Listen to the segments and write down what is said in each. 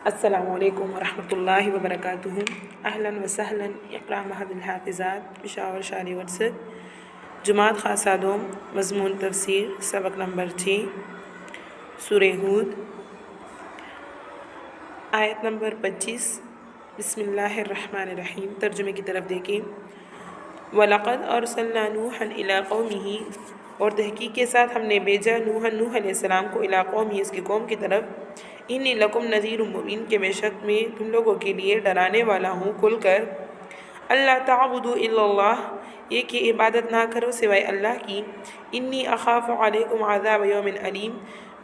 السلام علیکم ورحمۃ اللہ وبرکاتہ۔ اہلاً و سہلاً اقرا محد الحافظات پشاور شاعری ورثت جماعت خاصہ دوم مضمون تفسیر سبق نمبر 6 سورہ ہود آیت نمبر 25۔ بسم اللہ الرحمن الرحیم۔ ترجمے کی طرف دیکھیں۔ وَلَقَدْ أَرْسَلْنَا نُوحًا إِلَىٰ قَوْمِهِ، اور تحقیق کے ساتھ ہم نے بھیجا نوح علیہ السلام کو إِلَىٰ قَوْمِهِ، اس کی قوم کی طرف۔ انی لکم نذیر مبین، کہ بے شک میں تم لوگوں کے لیے ڈرانے والا ہوں کھل کر۔ اللہ تعبدوا الا اللہ، یہ کہ عبادت نہ کرو سوائے اللہ کی۔ انی اخاف علیکم عذاب یوم علیم،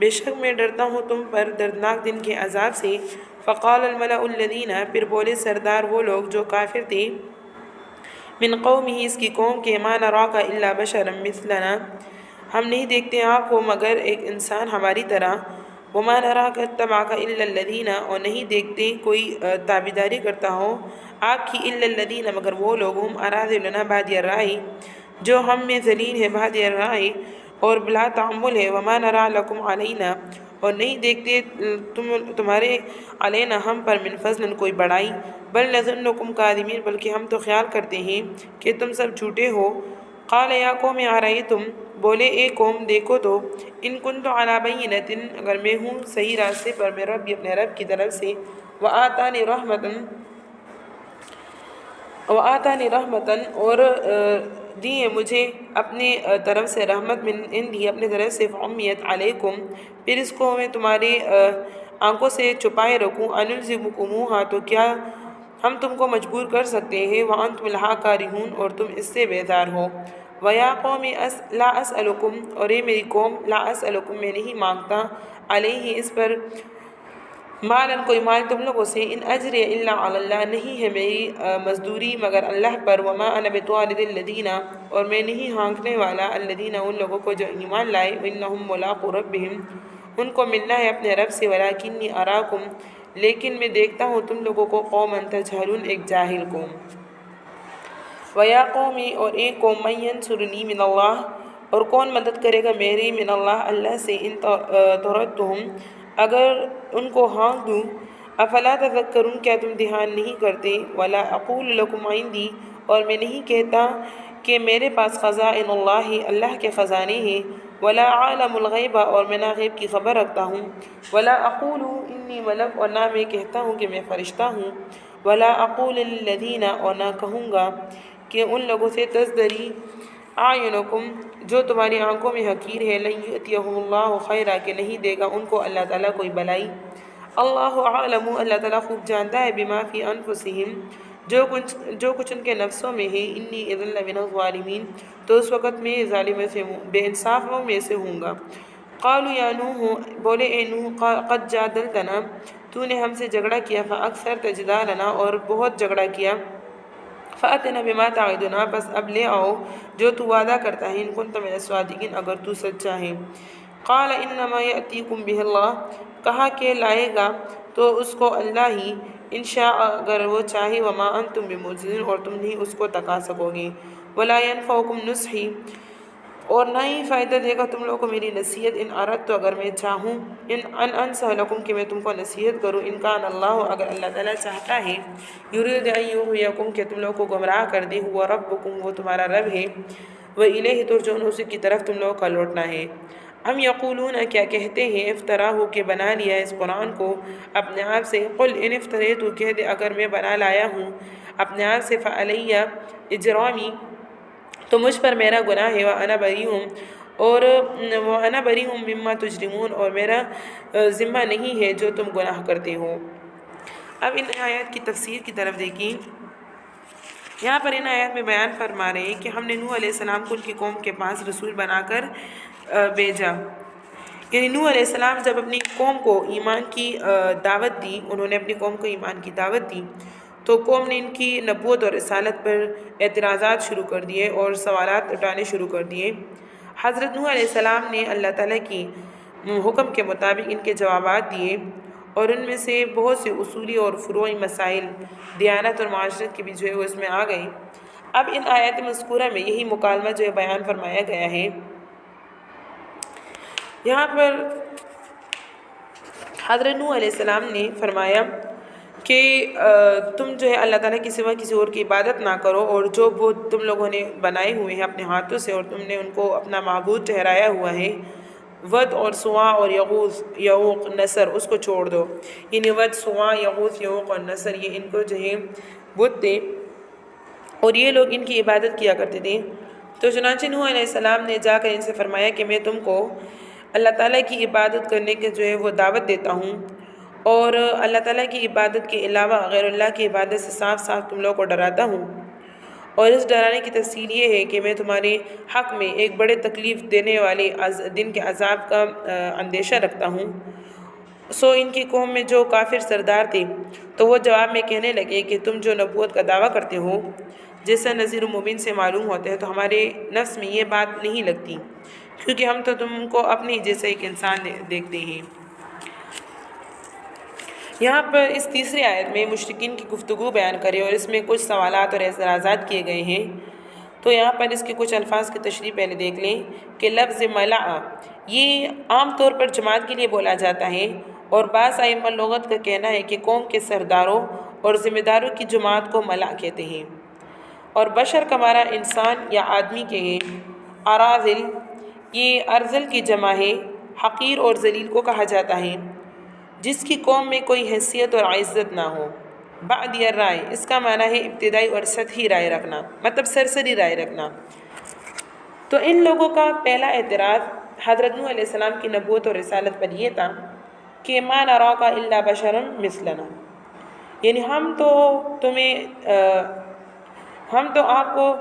بے شک میں ڈرتا ہوں تم پر دردناک دن کے عذاب سے۔ فقال الملأ الذین، پھر بولے سردار وہ لوگ جو کافر تھے، من قومہ، اس کی قوم کے، ما نراک الا بشرا مثلنا، ہم نہیں دیکھتے آپ کو مگر ایک انسان ہماری طرح۔ وما نراک اتبعک الا الذین، اور نہیں دیکھتے کوئی تابعداری کرتا ہو آپ کی، الا الذین، مگر وہ لوگ، ہم اراذلنا بادی الرائے، جو ہم میں ذلیل ہے، بادی الرائے اور بلا تعمل ہے۔ وما نرا لکم علینا، اور نہیں دیکھتے تمہارے علینا ہم پر، من فضل کوئی بڑائی، بل نظنکم کاذبین، بلکہ ہم تو خیال کرتے ہیں کہ تم سب جھوٹے ہو۔ قال یا قوم ارأیتم، بولے اے قوم دیکھو تو، ان کنت علی بینۃ، اگر میں ہوں صحیح راستے پر، میں رب اپنے رب کی طرف سے، وآتانی رحمتاً، اور دی ہے مجھے اپنے طرف سے رحمت، من عندی، اپنے طرف سے، فعمیت علیکم، پھر اس کو میں تمہاری آنکھوں سے چھپائے رکھوں، انلزمکموہا، تو کیا ہم تم کو مجبور کر سکتے ہیں، وانتم لہا کارہون، اور تم اس سے بیزار ہو۔ وَيَا قَوْمِ لَا أَسْأَلُكُمْ، اور اے میری قوم، لا أسألكم، میں نہیں مانگتا، علیہ، اس پر، مالاً کوئی مال تم لوگوں سے، ان اجریہ الا علی اللہ، نہیں ہے میری مزدوری مگر اللہ پر۔ وما انا بطارد الذین، اور میں نہیں ہانکنے والا، الذین، ان لوگوں کو جو ایمان لائے، انہم ملاقو ربہم، ان کو ملنا ہے اپنے رب سے، ولکنی اراکم، لیکن میں دیکھتا ہوں تم لوگوں کو، قوما تجہلون، ایک جاہل قوم۔ وَيَا قَوْمِ، اور اے قوم، مَن يَنصُرُنِي مِنَ اللَّهِ، اور کون مدد کرے گا میری، من اللہ سے، ان طردتہم، اگر ان کو ہانک دوں۔ افلا تذکرون، کیا تم دھیان نہیں کرتے۔ ولا اقول لکم عندی، اور میں نہیں کہتا کہ میرے پاس خزائن اللہ، اللہ کے خزانے ہیں۔ ولا عالم الغیب، اور میں نہ غیب کی خبر رکھتا ہوں۔ ولا اقول انی ملک، اور نہ میں کہتا ہوں کہ میں فرشتہ ہوں۔ ولا اقول للذین، اور نہ کہوں گا کہ ان لوگوں سے، تزدری اعینکم، جو تمہاری آنکھوں میں حقیر ہے، لن یؤتیہم اللہ خیرا، کہ نہیں دے گا ان کو اللہ تعالیٰ کوئی بھلائی۔ اللہ اعلم، اللہ تعالیٰ خوب جانتا ہے، بما فی انفسہم، جو کچھ ان کے نفسوں میں ہے، انی اذا لمن الظالمین، تو اس وقت میں ظالموں سے ہوں، بے انصافوں میں سے ہوں گا۔ قالوا یا نوح، بولے اے نوح، قد جادلتنا، تو نے ہم سے جھگڑا کیا، فاکثرت جدالنا، اور بہت جھگڑا کیا، فأتنا بما تعدنا، بس اب لے آؤ جو تو وعدہ کرتا ہے، ان کنت من الصادقین، اگر تو سچا ہے۔ قال انما یأتیکم بہ اللہ، کہا کہ لائے گا تو اس کو اللہ ہی، ان شاء، اگر وہ چاہے، وما انتم بمعجزین، اور تم نہیں اس کو تکا سکو گے۔ ولا ینفعکم نصحی، اور نہ ہی فائدہ دے گا تم لوگوں کو میری نصیحت، ان اردت، اگر میں چاہوں، ان انصح لکم، کہ میں تم کو نصیحت کروں، ان کان اللہ، اگر اللہ تعالیٰ چاہتا ہے، یرید ان یغویکم، کہ تم لوگوں کو گمراہ کر دے، ہوا ربکم، وہ تمہارا رب ہے، وإلیہ ترجعون، اسی کی طرف تم لوگوں کا لوٹنا ہے۔ ام یقولون، کیا کہتے ہیں، افتراہ، کہ بنا لیا اس قرآن کو اپنے آپ سے، قل ان افتریت، کہہ دے اگر میں بنا لایا ہوں اپنے آپ سے، فعلی اجرامی، تو مجھ پر میرا گناہ ہے، وانا بری ہوں مما تجرمون، اور میرا ذمہ نہیں ہے جو تم گناہ کرتے ہو۔ اب ان آیات کی تفسیر کی طرف دیکھیں۔ یہاں پر ان آیات میں بیان فرما رہے ہیں کہ ہم نے نوح علیہ السلام کو ان کی قوم کے پاس رسول بنا کر بھیجا۔ یعنی نوح علیہ السلام جب اپنی قوم کو ایمان کی دعوت دی، انہوں نے اپنی قوم کو ایمان کی دعوت دی، تو قوم نے ان کی نبوت اور رسالت پر اعتراضات شروع کر دیے اور سوالات اٹھانے شروع کر دیے۔ حضرت نوح علیہ السلام نے اللہ تعالیٰ کی حکم کے مطابق ان کے جوابات دیے، اور ان میں سے بہت سے اصولی اور فروعی مسائل دیانت اور معاشرت کے بھی جو ہے وہ اس میں آ گئے۔ اب ان آیات مذکورہ میں یہی مکالمہ جو ہے بیان فرمایا گیا ہے۔ یہاں پر حضرت نوح علیہ السلام نے فرمایا کہ تم جو ہے اللہ تعالیٰ کی سوا کسی اور کی عبادت نہ کرو، اور جو بت تم لوگوں نے بنائے ہوئے ہیں اپنے ہاتھوں سے اور تم نے ان کو اپنا معبود ٹھہرایا ہوا ہے، ود اور سواں اور یغوث یعوق نصر، اس کو چھوڑ دو۔ یعنی ود، سواں، یغوث، یعوق اور نصر، یہ ان کو جو ہے بت تھے اور یہ لوگ ان کی عبادت کیا کرتے تھے۔ تو چنانچہ نوح علیہ السلام نے جا کر ان سے فرمایا کہ میں تم کو اللہ تعالیٰ کی عبادت کرنے کے جو ہے وہ دعوت دیتا ہوں، اور اللہ تعالیٰ کی عبادت کے علاوہ غیر اللہ کی عبادت سے صاف صاف تم لوگوں کو ڈراتا ہوں، اور اس ڈرانے کی تفصیل یہ ہے کہ میں تمہارے حق میں ایک بڑے تکلیف دینے والے دن کے عذاب کا اندیشہ رکھتا ہوں۔ سو ان کی قوم میں جو کافر سردار تھے تو وہ جواب میں کہنے لگے کہ تم جو نبوت کا دعویٰ کرتے ہو، جیسا نذیر مبین سے معلوم ہوتا ہے، تو ہمارے نفس میں یہ بات نہیں لگتی، کیونکہ ہم تو تم کو اپنی جیسے ایک انسان دیکھتے ہیں۔ یہاں پر اس تیسری آیت میں مشرکین کی گفتگو بیان کرے اور اس میں کچھ سوالات اور اعتراضات کیے گئے ہیں۔ تو یہاں پر اس کے کچھ الفاظ کی تشریح پہلے دیکھ لیں کہ لفظ ملأ یہ عام طور پر جماعت کے لیے بولا جاتا ہے، اور بعض ائمہ لغت کا کہنا ہے کہ قوم کے سرداروں اور ذمہ داروں کی جماعت کو ملأ کہتے ہیں۔ اور بشر کا معنی انسان یا آدمی کے ہیں۔ اراذل یہ ارذل کی جمع ہے، حقیر اور ذلیل کو کہا جاتا ہے جس کی قوم میں کوئی حیثیت اور عزت نہ ہو۔ بعد یا رائے اس کا معنی ہے ابتدائی اور سطحی رائے رکھنا، مطلب سرسری رائے رکھنا۔ تو ان لوگوں کا پہلا اعتراض حضرت نوح علیہ السلام کی نبوت اور رسالت پر یہ تھا کہ ما نراک الا بشر مثلنا، یعنی ہم تو آپ کو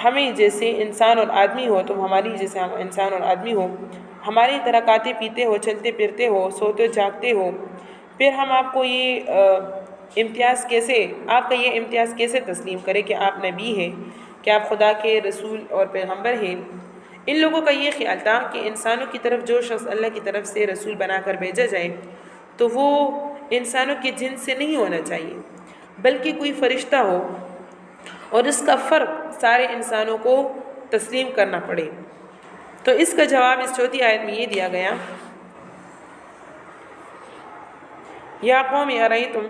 ہمیں جیسے انسان اور آدمی ہو، تم ہماری جیسے انسان اور آدمی ہو، ہماری طرح کھاتے پیتے ہو، چلتے پھرتے ہو، سوتے جاگتے ہو، پھر ہم آپ کو آپ کا یہ امتیاز کیسے تسلیم کرے کہ آپ نبی ہیں، کہ آپ خدا کے رسول اور پیغمبر ہیں۔ ان لوگوں کا یہ خیال تھا کہ انسانوں کی طرف جو شخص اللہ کی طرف سے رسول بنا کر بھیجا جائے تو وہ انسانوں کے جنس سے نہیں ہونا چاہیے، بلکہ کوئی فرشتہ ہو، اور اس کا فرق سارے انسانوں کو تسلیم کرنا پڑے۔ تو اس کا جواب اس چوتھی آیت میں یہ دیا گیا، یا قوم ارأیتم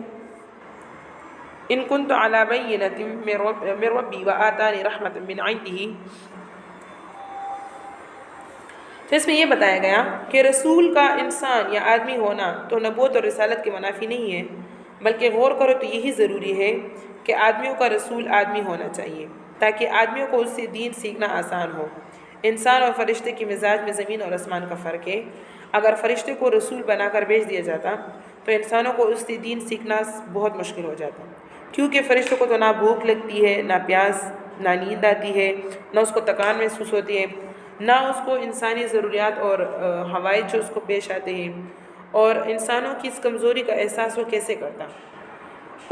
ان کنت علی بینۃ من ربی وآتانی رحمۃ من عنده۔ تو اس میں یہ بتایا گیا کہ رسول کا انسان یا آدمی ہونا تو نبوت اور رسالت کے منافی نہیں ہے، بلکہ غور کرو تو یہی ضروری ہے کہ آدمیوں کا رسول آدمی ہونا چاہیے تاکہ آدمیوں کو اس سے دین سیکھنا آسان ہو۔ انسان اور فرشتے کے مزاج میں زمین اور آسمان کا فرق ہے۔ اگر فرشتے کو رسول بنا کر بھیج دیا جاتا تو انسانوں کو اس سے دین سیکھنا بہت مشکل ہو جاتا، کیونکہ فرشتوں کو تو نہ بھوک لگتی ہے، نہ پیاس، نہ نیند آتی ہے، نہ اس کو تکان محسوس ہوتی ہے، نہ اس کو انسانی ضروریات اور حوائج جو اس کو پیش آتے ہیں، اور انسانوں کی اس کمزوری کا احساس وہ کیسے کرتا،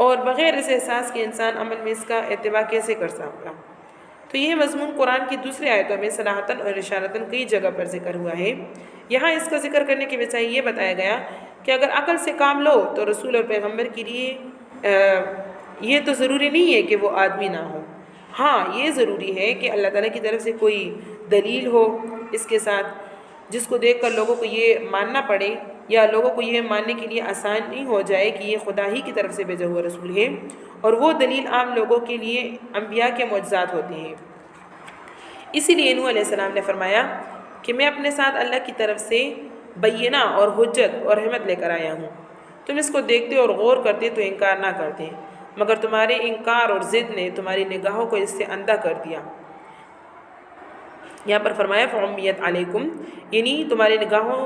اور بغیر اس احساس کے انسان عمل میں اس کا اتباع کیسے کر سکتا۔ تو یہ مضمون قرآن کی دوسری آیتوں میں صراحتاً اور اشارتاً کئی جگہ پر ذکر ہوا ہے۔ یہاں اس کا ذکر کرنے کے بجائے یہ بتایا گیا کہ اگر عقل سے کام لو تو رسول اور پیغمبر کے لیے یہ تو ضروری نہیں ہے کہ وہ آدمی نہ ہو، ہاں یہ ضروری ہے کہ اللہ تعالیٰ کی طرف سے کوئی دلیل ہو اس کے ساتھ، جس کو دیکھ کر لوگوں کو یہ ماننا پڑے، یا لوگوں کو یہ ماننے کے لیے آسان نہیں ہو جائے کہ یہ خدا ہی کی طرف سے بھیجا ہوا رسول ہے، اور وہ دلیل عام لوگوں کے لیے انبیاء کے معجزات ہوتے ہیں۔ اسی لیے نوح علیہ السلام نے فرمایا کہ میں اپنے ساتھ اللہ کی طرف سے بینہ اور حجت اور رحمت لے کر آیا ہوں، تم اس کو دیکھتے اور غور کرتے تو انکار نہ کرتے، مگر تمہارے انکار اور ضد نے تمہاری نگاہوں کو اس سے اندھا کر دیا۔ یہاں پر فرمایا فعمیت علیکم، یعنی تمہاری نگاہوں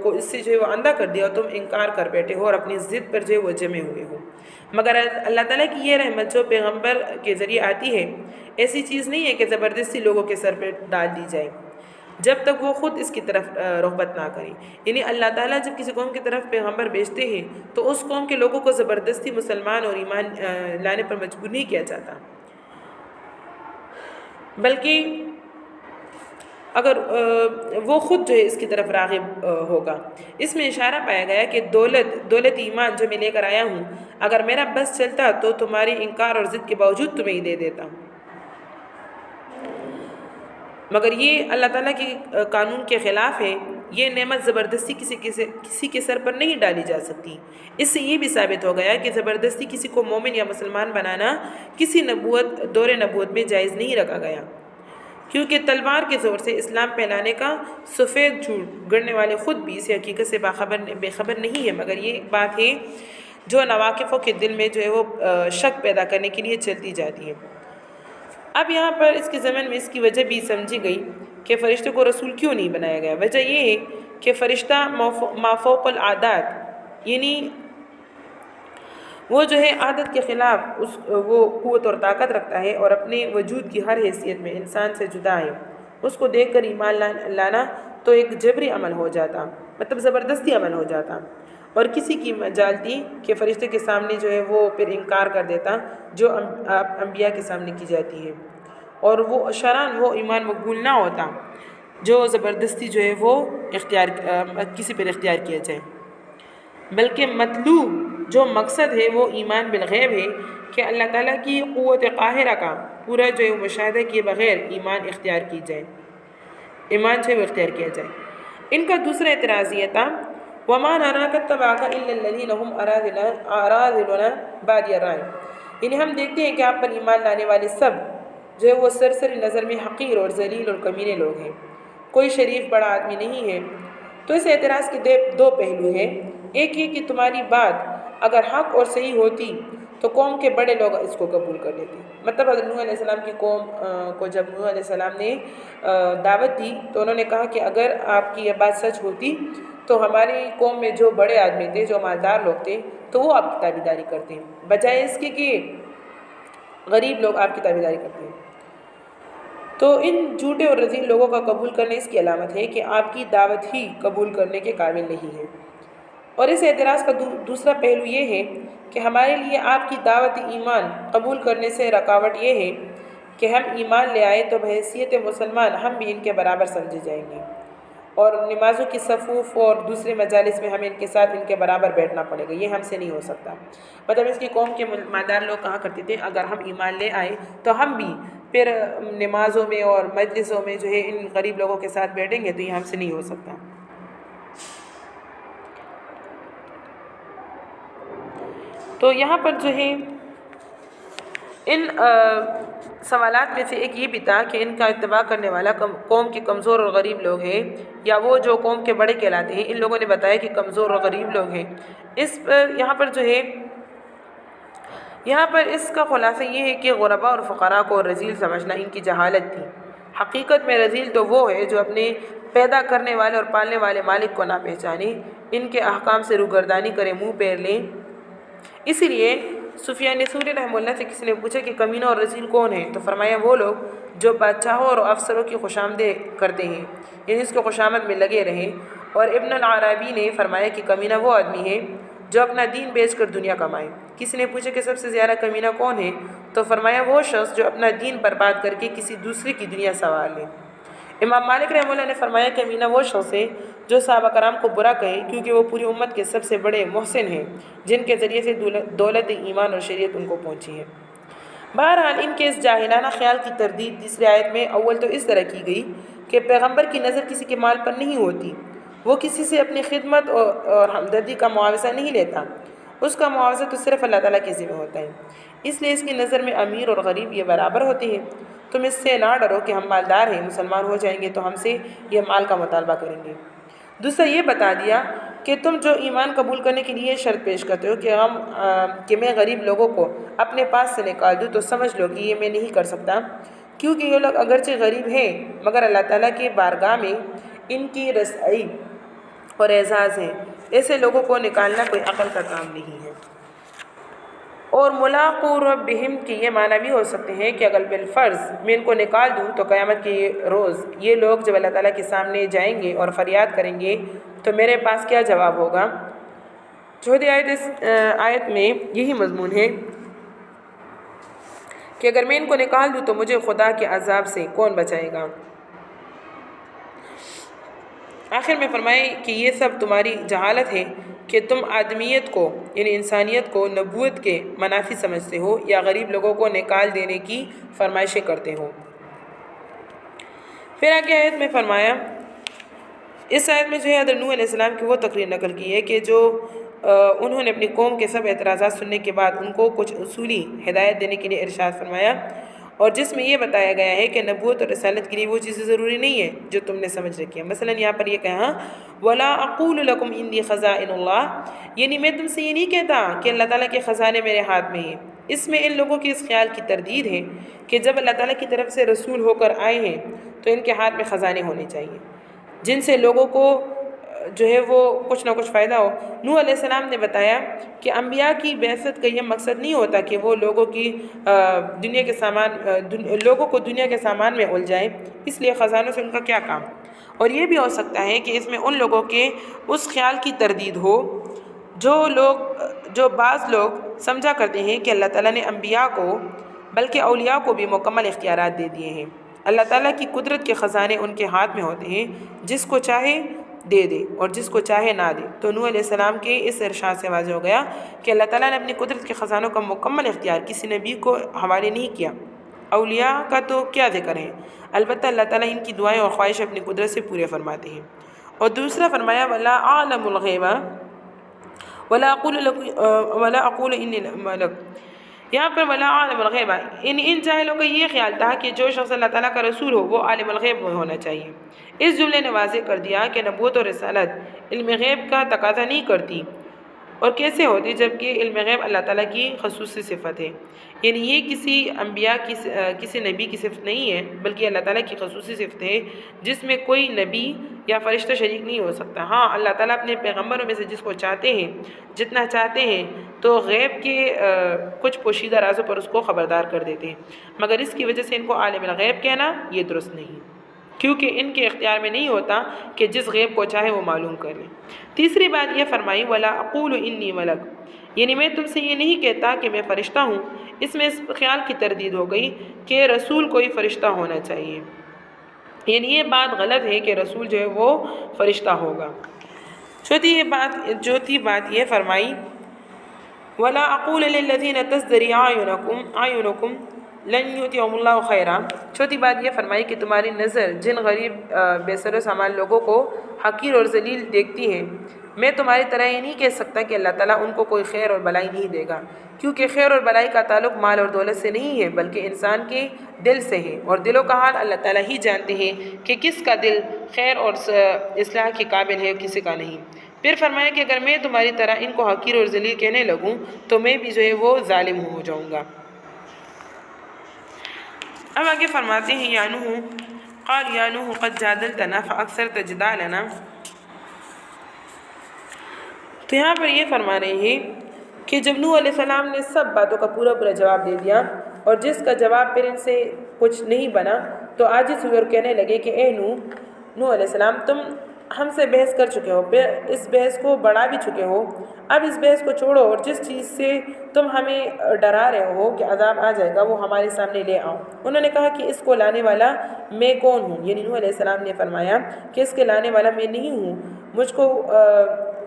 کو اس سے جو ہے وہ اندھا کر دیا اور تم انکار کر بیٹھے ہو اور اپنی ضد پر جو ہے وہ جمے ہوئے ہو۔ مگر اللہ تعالیٰ کی یہ رحمت جو پیغمبر کے ذریعے آتی ہے ایسی چیز نہیں ہے کہ زبردستی لوگوں کے سر پہ ڈال دی جائے جب تک وہ خود اس کی طرف رغبت نہ کریں۔ یعنی اللہ تعالیٰ جب کسی قوم کی طرف پیغمبر بھیجتے ہیں تو اس قوم کے لوگوں کو زبردستی مسلمان اور ایمان لانے پر مجبور نہیں کیا جاتا، بلکہ اگر وہ خود جو ہے اس کی طرف راغب ہوگا۔ اس میں اشارہ پایا گیا کہ دولت ایمان جو میں لے کر آیا ہوں، اگر میرا بس چلتا تو تمہاری انکار اور ضد کے باوجود تمہیں ہی دے دیتا، مگر یہ اللہ تعالیٰ کے قانون کے خلاف ہے یہ نعمت زبردستی کسی کے سر پر نہیں ڈالی جا سکتی۔ اس سے یہ بھی ثابت ہو گیا کہ زبردستی کسی کو مومن یا مسلمان بنانا کسی دور نبوت میں جائز نہیں رکھا گیا، کیونکہ تلوار کے زور سے اسلام پھیلانے کا سفید جھوٹ گڑنے والے خود بھی اس حقیقت سے بے خبر نہیں ہے، مگر یہ بات ہے جو نواقفوں کے دل میں جو ہے وہ شک پیدا کرنے کے لیے چلتی جاتی ہے۔ اب یہاں پر اس کے ضمن میں اس کی وجہ بھی سمجھی گئی کہ فرشتے کو رسول کیوں نہیں بنایا گیا۔ وجہ یہ ہے کہ فرشتہ مافوق العادات، یعنی وہ جو ہے عادت کے خلاف وہ قوت اور طاقت رکھتا ہے اور اپنے وجود کی ہر حیثیت میں انسان سے جدا ہے۔ اس کو دیکھ کر ایمان لانا تو ایک جبری عمل ہو جاتا، مطلب زبردستی عمل ہو جاتا، اور کسی کی مجال تھی کہ فرشتے کے سامنے جو ہے وہ پھر انکار کر دیتا جو انبیاء کے سامنے کی جاتی ہے، اور وہ شرعاً وہ ایمان مقبول نہ ہوتا جو زبردستی جو ہے وہ کسی پر اختیار کیا جائے، بلکہ مطلوب جو مقصد ہے وہ ایمان بالغیب ہے کہ اللہ تعالیٰ کی قوت قاہرہ کا پورا جو ہے مشاہدہ کیے بغیر ایمان جو ہے وہ اختیار کیا جائے۔ ان کا دوسرا اعتراض یہ تھا وَمَا نَرَاكَ اتَّبَعَكَ إِلَّا الَّذِينَ هُمْ أَرَاذِلُنَا بَادِيَ الرَّأْيِ، یعنی ہم دیکھتے ہیں کہ آپ پر ایمان لانے والے سب جو ہے وہ سرسری نظر میں حقیر اور ذلیل اور کمینے لوگ ہیں، کوئی شریف بڑا آدمی نہیں ہے۔ تو اس اعتراض کے دو پہلو ہیں، ایک یہ کہ تمہاری بات اگر حق اور صحیح ہوتی تو قوم کے بڑے لوگ اس کو قبول کر لیتے، مطلب حضرت نوح علیہ السلام کی قوم کو جب نوح علیہ السلام نے دعوت دی تو انہوں نے کہا کہ اگر آپ کی یہ بات سچ ہوتی تو ہماری قوم میں جو بڑے آدمی تھے، جو مالدار لوگ تھے، تو وہ آپ کی تابعداری کرتے ہیں، بجائے اس کے کہ غریب لوگ آپ کی تابعداری کرتے ہیں۔ تو ان جھوٹے اور رذیل لوگوں کا قبول کرنے اس کی علامت ہے کہ آپ کی دعوت ہی قبول کرنے کے قابل نہیں ہے۔ اور اس اعتراض کا دوسرا پہلو یہ ہے کہ ہمارے لیے آپ کی دعوت ایمان قبول کرنے سے رکاوٹ یہ ہے کہ ہم ایمان لے آئے تو بحیثیت مسلمان ہم بھی ان کے برابر سمجھے جائیں گے، اور نمازوں کی صفوف اور دوسرے مجالس میں ہمیں ان کے ساتھ ان کے برابر بیٹھنا پڑے گا، یہ ہم سے نہیں ہو سکتا۔ مطلب اس کی قوم کے مالدار لوگ کہا کرتے تھے اگر ہم ایمان لے آئے تو ہم بھی پھر نمازوں میں اور مجلسوں میں جو ہے ان غریب لوگوں کے ساتھ بیٹھیں گے، تو یہ ہم سے نہیں ہو سکتا۔ تو یہاں پر جو ہے ان سوالات میں سے ایک یہ بھی تھا کہ ان کا اتباع کرنے والا قوم کے کمزور اور غریب لوگ ہیں یا وہ جو قوم کے بڑے کہلاتے ہیں۔ ان لوگوں نے بتایا کہ کمزور اور غریب لوگ ہیں۔ یہاں پر اس کا خلاصہ یہ ہے کہ غرباء اور فقراء کو رذیل سمجھنا ان کی جہالت تھی۔ حقیقت میں رذیل تو وہ ہے جو اپنے پیدا کرنے والے اور پالنے والے مالک کو نہ پہچانے، ان کے احکام سے روگردانی کرے، منہ پھیر لیں۔ اسی لیے سفیان ثوری رحمہ اللہ سے کسی نے پوچھا کہ کمینہ اور رذیل کون ہیں، تو فرمایا وہ لوگ جو بادشاہوں اور افسروں کی خوشامدیں کرتے ہیں، یعنی اس کو خوشامد میں لگے رہیں۔ اور ابن العربی نے فرمایا کہ کمینہ وہ آدمی ہے جو اپنا دین بیچ کر دنیا کمائے۔ کسی نے پوچھا کہ سب سے زیادہ کمینہ کون ہے، تو فرمایا وہ شخص جو اپنا دین برباد کر کے کسی دوسرے کی دنیا سنوار لے۔ امام مالک رحمہ اللہ نے فرمایا کہ کمینہ وہ شخص ہے جو صحابہ کرام کو برا کہے، کیونکہ وہ پوری امت کے سب سے بڑے محسن ہیں جن کے ذریعے سے دولت ایمان اور شریعت ان کو پہنچی ہے۔ بہرحال ان کے اس جاہلانہ خیال کی تردید تیسری آیت میں اول تو اس طرح کی گئی کہ پیغمبر کی نظر کسی کے مال پر نہیں ہوتی، وہ کسی سے اپنی خدمت اور ہمدردی کا معاوضہ نہیں لیتا، اس کا معاوضہ تو صرف اللہ تعالیٰ کے ذمہ ہوتا ہے، اس لیے اس کی نظر میں امیر اور غریب یہ برابر ہوتے ہیں۔ تم اس سے نہ ڈرو کہ ہم مالدار ہیں، مسلمان ہو جائیں گے تو ہم سے یہ مال کا مطالبہ کریں گے۔ دوسرا یہ بتا دیا کہ تم جو ایمان قبول کرنے کے لیے شرط پیش کرتے ہو کہ میں غریب لوگوں کو اپنے پاس سے نکال دوں، تو سمجھ لو کہ یہ میں نہیں کر سکتا، کیونکہ یہ لوگ اگرچہ غریب ہیں مگر اللہ تعالیٰ کے بارگاہ میں ان کی رسائی اور اعزاز ہیں، ایسے لوگوں کو نکالنا کوئی عقل کا کام نہیں ہے۔ اور ملاقو ربہم کے یہ معنی بھی ہو سکتے ہیں کہ اگر بالفرض میں ان کو نکال دوں تو قیامت کے روز یہ لوگ جب اللہ تعالیٰ کے سامنے جائیں گے اور فریاد کریں گے تو میرے پاس کیا جواب ہوگا؟ چوتھی آیت میں یہی مضمون ہے کہ اگر میں ان کو نکال دوں تو مجھے خدا کے عذاب سے کون بچائے گا۔ آخر میں فرمائے کہ یہ سب تمہاری جہالت ہے کہ تم آدمیت کو یعنی انسانیت کو نبوت کے منافی سمجھتے ہو یا غریب لوگوں کو نکال دینے کی فرمائشیں کرتے ہو۔ پھر آگے آیت میں فرمایا اس آیت میں جو ہے حضرت نوح علیہ السلام کی وہ تقریر نقل کی ہے کہ جو انہوں نے اپنی قوم کے سب اعتراضات سننے کے بعد ان کو کچھ اصولی ہدایت دینے کے لیے ارشاد فرمایا، اور جس میں یہ بتایا گیا ہے کہ نبوت اور رسالت کے لیے وہ چیزیں ضروری نہیں ہے جو تم نے سمجھ رکھی ہیں۔ مثلا یہاں پر یہ کہا وَلَا أَقُولُ لَكُمْ إِنِّي خَزَائِنُ اللَّهِ، یعنی میں تم سے یہ نہیں کہتا کہ اللہ تعالیٰ کے خزانے میرے ہاتھ میں ہیں۔ اس میں ان لوگوں کے اس خیال کی تردید ہے کہ جب اللہ تعالیٰ کی طرف سے رسول ہو کر آئے ہیں تو ان کے ہاتھ میں خزانے ہونے چاہیے جن سے لوگوں کو جو ہے وہ کچھ نہ کچھ فائدہ ہو۔ نوح علیہ السلام نے بتایا کہ انبیاء کی بعثت کا یہ مقصد نہیں ہوتا کہ وہ لوگوں کو دنیا کے سامان میں الجھائیں، اس لیے خزانوں سے ان کا کیا کام۔ اور یہ بھی ہو سکتا ہے کہ اس میں ان لوگوں کے اس خیال کی تردید ہو جو بعض لوگ سمجھا کرتے ہیں کہ اللہ تعالیٰ نے انبیاء کو بلکہ اولیاء کو بھی مکمل اختیارات دے دیے ہیں۔ اللہ تعالیٰ کی قدرت کے خزانے ان کے ہاتھ میں ہوتے ہیں، جس کو چاہے دے دے اور جس کو چاہے نہ دے۔ تو نوح علیہ السلام کے اس ارشاد سے واضح ہو گیا کہ اللہ تعالیٰ نے اپنی قدرت کے خزانوں کا مکمل اختیار کسی نبی کو حوالے نہیں کیا۔ اولیاء کا تو کیا ذکر ہے، البتہ اللہ تعالیٰ ان کی دعائیں اور خواہشیں اپنی قدرت سے پورے فرماتے ہیں۔ اور دوسرا فرمایا وَلَا أَعْلَمُ الْغَيْبَ وَلَا أَقُولُ إِنِّي مَلَكٌ، یہاں پر وَلَا عَالِمُ الْغَيْبَ، ان جاہلوں کا یہ خیال تھا کہ جو شخص اللہ تعالیٰ کا رسول ہو وہ عالم الغیب ہونا چاہیے۔ اس جملے نے واضح کر دیا کہ نبوت اور رسالت علم غیب کا تقاضا نہیں کرتی، اور کیسے ہوتی جبکہ علم غیب اللہ تعالیٰ کی خصوصی صفت ہے، یعنی یہ کسی انبیاء کی کسی نبی کی صفت نہیں ہے بلکہ اللہ تعالیٰ کی خصوصی صفت ہے جس میں کوئی نبی یا فرشتہ شریک نہیں ہو سکتا۔ ہاں اللہ تعالیٰ اپنے پیغمبروں میں سے جس کو چاہتے ہیں جتنا چاہتے ہیں تو غیب کے کچھ پوشیدہ رازوں پر اس کو خبردار کر دیتے ہیں، مگر اس کی وجہ سے ان کو عالم الغیب کہنا یہ درست نہیں، کیونکہ ان کے اختیار میں نہیں ہوتا کہ جس غیب کو چاہے وہ معلوم کر لیں۔ تیسری بات یہ فرمائی وَلَا أَقُولُ إِنِّي مَلَكٌ، یعنی میں تم سے یہ نہیں کہتا کہ میں فرشتہ ہوں۔ اس میں اس خیال کی تردید ہو گئی کہ رسول کوئی فرشتہ ہونا چاہیے، یعنی یہ بات غلط ہے کہ رسول جو ہے وہ فرشتہ ہوگا۔ چوتھی بات یہ فرمائی وَلَا أَقُولُ لِلَّذِينَ تَزْدَرِي أَعْيُنُكُمْ لَن يُؤْتِيَهُمُ اللَّهُ خَيْرًا، چوتھی بات یہ فرمائی کہ تمہاری نظر جن غریب بے سر و سامان لوگوں کو حقیر اور ذلیل دیکھتی ہے، میں تمہاری طرح یہ نہیں کہہ سکتا کہ اللہ تعالیٰ ان کو کوئی خیر اور بلائی نہیں دے گا، کیونکہ خیر اور بلائی کا تعلق مال اور دولت سے نہیں ہے بلکہ انسان کے دل سے ہے، اور دلوں کا حال اللہ تعالیٰ ہی جانتے ہیں کہ کس کا دل خیر اور اصلاح کے قابل ہے اور کسی کا نہیں۔ پھر فرمایا کہ اگر میں تمہاری طرح ان کو حقیر اور ذلیل کہنے لگوں تو میں بھی جو ہے وہ ظالم ہو جاؤں گا۔ اب آگے فرماتے ہیں یا نوح قال یا نوح قد جادلتنا فاکثرت جدالنا، تو یہاں پر یہ فرما رہے ہیں کہ جب نوح علیہ السلام نے سب باتوں کا پورا جواب دے دیا اور جس کا جواب پھر ان سے کچھ نہیں بنا تو عاجز ہوئے اور کہنے لگے کہ اے نوح علیہ السلام تم ہم سے بحث کر چکے ہو، پھر اس بحث کو بڑھا بھی چکے ہو، اب اس بحث کو چھوڑو اور جس چیز سے تم ہمیں ڈرا رہے ہو کہ عذاب آ جائے گا وہ ہمارے سامنے لے آؤ۔ انہوں نے کہا کہ اس کو لانے والا میں کون ہوں، یعنی نوح علیہ السلام نے فرمایا کہ اس کے لانے والا میں نہیں ہوں، مجھ کو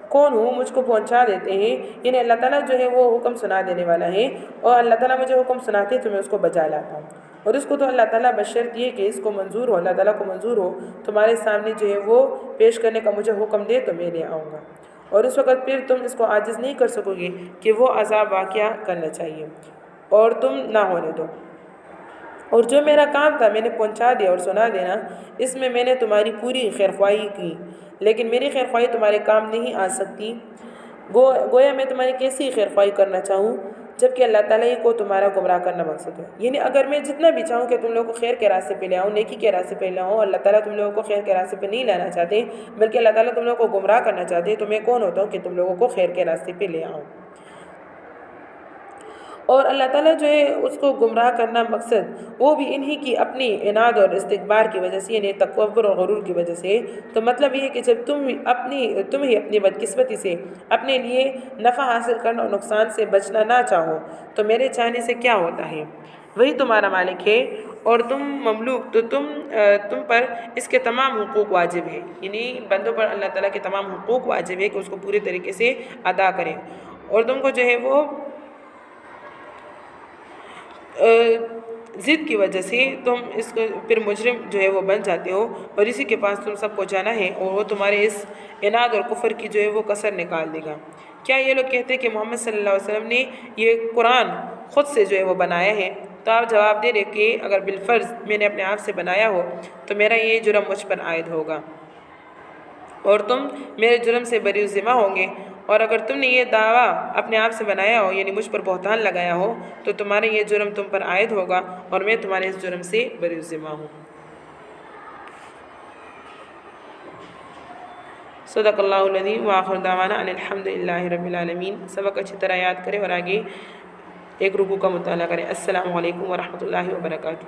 کون ہوں، مجھ کو پہنچا دیتے ہیں، یعنی اللہ تعالیٰ جو ہے وہ حکم سنا دینے والا ہے، اور اللہ تعالیٰ مجھے حکم سناتے تو میں اس کو بجا لاتا ہوں، اور اس کو تو اللہ تعالیٰ بشرط یہ کہ اس کو منظور ہو، اللہ تعالیٰ کو منظور ہو تمہارے سامنے جو ہے وہ پیش کرنے کا مجھے حکم دے تو میں لے آؤں گا، اور اس وقت پھر تم اس کو عاجز نہیں کر سکو گے کہ وہ عذاب واقعہ کرنا چاہیے اور تم نہ ہونے دو، اور جو میرا کام تھا میں نے پہنچا دیا اور سنا دینا، اس میں میں نے تمہاری پوری خیرخواہی کی، لیکن میری خیرخواہی تمہارے کام نہیں آ سکتی، گویا میں تمہاری کیسی خیرخواہی کرنا چاہوں جبکہ اللہ تعالیٰ ہی کو تمہارا گمراہ کرنا مقصد ہے، یعنی اگر میں جتنا بھی چاہوں کہ تم لوگوں کو خیر کے راستے پہ لے آؤں، نیکی کے راستے پہ لے آؤں، اللہ تعالیٰ تم لوگوں کو خیر کے راستے پہ نہیں لانا چاہتے بلکہ اللہ تعالیٰ تم لوگوں کو گمراہ کرنا چاہتے، تو میں کون ہوتا ہوں کہ تم لوگوں کو خیر کے راستے پہ لے آؤں۔ اور اللہ تعالیٰ جو ہے اس کو گمراہ کرنا مقصد وہ بھی انہی کی اپنی عناد اور استکبار کی وجہ سے، یعنی تکبر اور غرور کی وجہ سے، تو مطلب یہ ہے کہ جب تم ہی اپنی بدقسمتی سے اپنے لیے نفع حاصل کرنا اور نقصان سے بچنا نہ چاہو تو میرے چاہنے سے کیا ہوتا ہے، وہی تمہارا مالک ہے اور تم مملوک، تو تم پر اس کے تمام حقوق واجب ہے، یعنی بندوں پر اللہ تعالیٰ کے تمام حقوق واجب ہے کہ اس کو پورے طریقے سے ادا کریں، اور تم کو جو ہے وہ ضد کی وجہ سے تم اس کو پھر مجرم جو ہے وہ بن جاتے ہو، اور اسی کے پاس تم سب کو جانا ہے، اور وہ تمہارے اس عناد اور کفر کی جو ہے وہ کسر نکال دے گا۔ کیا یہ لوگ کہتے ہیں کہ محمد صلی اللہ علیہ وسلم نے یہ قرآن خود سے جو ہے وہ بنایا ہے؟ تو آپ جواب دے رہے کہ اگر بالفرض میں نے اپنے آپ سے بنایا ہو تو میرا یہ جرم مجھ پر عائد ہوگا، اور تم میرے جرم سے بری ذمہ ہوں گے، اور اگر تم نے یہ دعویٰ اپنے آپ سے بنایا ہو یعنی مجھ پر بہتان لگایا ہو تو تمہارا یہ جرم تم پر عائد ہوگا، اور میں تمہارے اس جرم سے بری ذمہ ہوں۔ صدق اللہ العظیم وآخر دعوانا ان الحمد للہ رب العالمین۔ سبق اچھی طرح یاد کریں اور آگے ایک رکوع کا مطالعہ کریں۔ السلام علیکم ورحمۃ اللہ وبرکاتہ۔